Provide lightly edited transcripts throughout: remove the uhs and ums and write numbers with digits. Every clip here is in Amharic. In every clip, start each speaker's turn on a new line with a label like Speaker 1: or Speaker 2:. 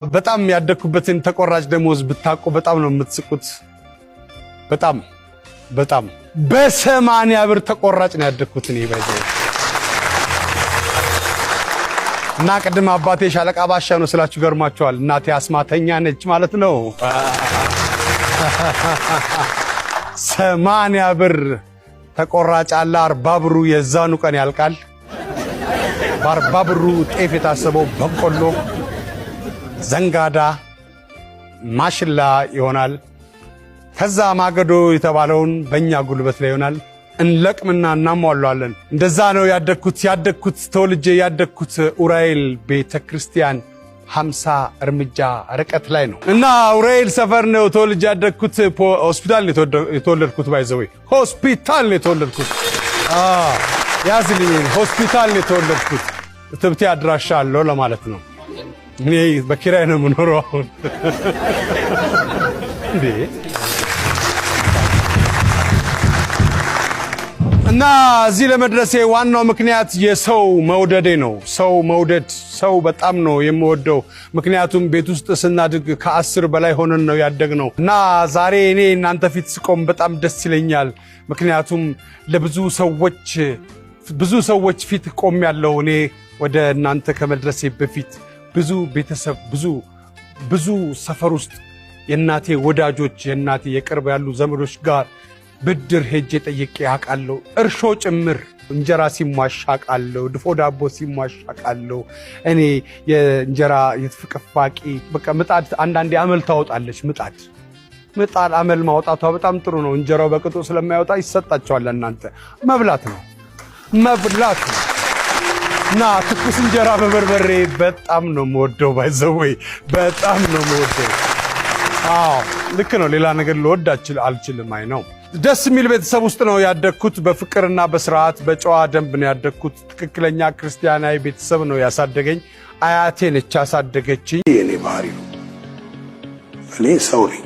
Speaker 1: በጣም ያደኩበትን ተቆራጭ ደሞዝ ብታቆ በጣም ነው የምትስቁት። በጣም በ80 ብር ተቆራጭ ነው ያደኩት እኔ ባይዘው እና ቀድም አባቴ ሻለቃ ባሻ ነው ስላችሁ ገርማችኋል። እናቴ አስማተኛ ነች ማለት ነው። 80 ብር ተቆራጭ አለ። 40 ብሩ የዛኑ ቀን ያልቃል። በ40 ብሩ ጤፍ የታሰበው በቆሎ ዘንጋዳ ማሽላ ይሆናል። ከዛ ማገዶ የተባለውን በእኛ ጉልበት ላይ ይሆናል። እንለቅምና እናሟላለን። እንደዛ ነው ያደኩት ተወልጄ ያደኩት ኡራኤል ቤተክርስቲያን 50 እርምጃ ርቀት ላይ ነው እና ኡራኤል ሰፈር ነው ተወልጄ ያደኩት። ሆስፒታል ነው የተወለድኩት። ባይዘው ሆስፒታል ነው የተወለድኩት። ያዝልኝ ሆስፒታል ነው የተወለድኩት። ትብቴ አድራሻ አለው ለማለት ነው። እኔ በኪራይ ነው የምኖረው አሁን እንዴ። እና እዚህ ለመድረሴ ዋናው ምክንያት የሰው መውደዴ ነው። ሰው መውደድ፣ ሰው በጣም ነው የምወደው። ምክንያቱም ቤት ውስጥ ስናድግ ከ10 በላይ ሆነን ነው ያደግነው እና ዛሬ እኔ እናንተ ፊት ስቆም በጣም ደስ ይለኛል። ምክንያቱም ለብዙ ሰዎች ፊት ቆም ያለው እኔ ወደ እናንተ ከመድረሴ በፊት ብዙ ቤተሰብ ብዙ ሰፈር ውስጥ የእናቴ ወዳጆች የእናቴ የቅርብ ያሉ ዘመዶች ጋር ብድር ሄጄ ጠይቄ አውቃለሁ። እርሾ ጭምር እንጀራ ሲሟሽ አውቃለሁ። ድፎ ዳቦ ሲሟሽ አውቃለሁ። እኔ የእንጀራ የፍቅፋቂ በቃ ምጣድ አንዳንዴ አመል ታወጣለች። ምጣድ አመል ማውጣቷ በጣም ጥሩ ነው። እንጀራው በቅጡ ስለማይወጣ ይሰጣቸዋል። እናንተ መብላት ነው እና ትኩስ እንጀራ በበርበሬ በጣም ነው የምወደው። ባይዘወይ በጣም ነው የምወደው። ልክ ነው። ሌላ ነገር ልወድ አልችልም። አይ ነው። ደስ የሚል ቤተሰብ ውስጥ ነው ያደግኩት። በፍቅርና በስርዓት በጨዋ ደንብ ነው ያደግኩት። ትክክለኛ ክርስቲያናዊ ቤተሰብ ነው ያሳደገኝ። አያቴ ነች ያሳደገችኝ።
Speaker 2: የኔ ባህሪ ነው። እኔ ሰው ነኝ።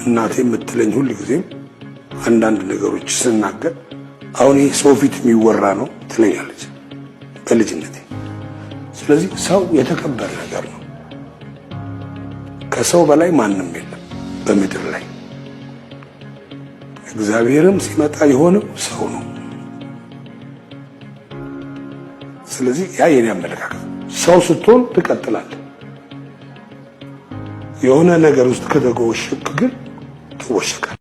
Speaker 2: እናቴ የምትለኝ ሁሉ ጊዜም አንዳንድ ነገሮች ስናገር አሁን ይሄ ሰው ፊት የሚወራ ነው ትለኛለች በልጅነቴ። ስለዚህ ሰው የተከበረ ነገር ነው። ከሰው በላይ ማንም የለም በምድር ላይ። እግዚአብሔርም ሲመጣ የሆነው ሰው ነው። ስለዚህ ያ የኔ አመለካከት። ሰው ስትሆን ትቀጥላለህ። የሆነ ነገር ውስጥ ከተጎሸቅ ግን ትወሸቃለህ።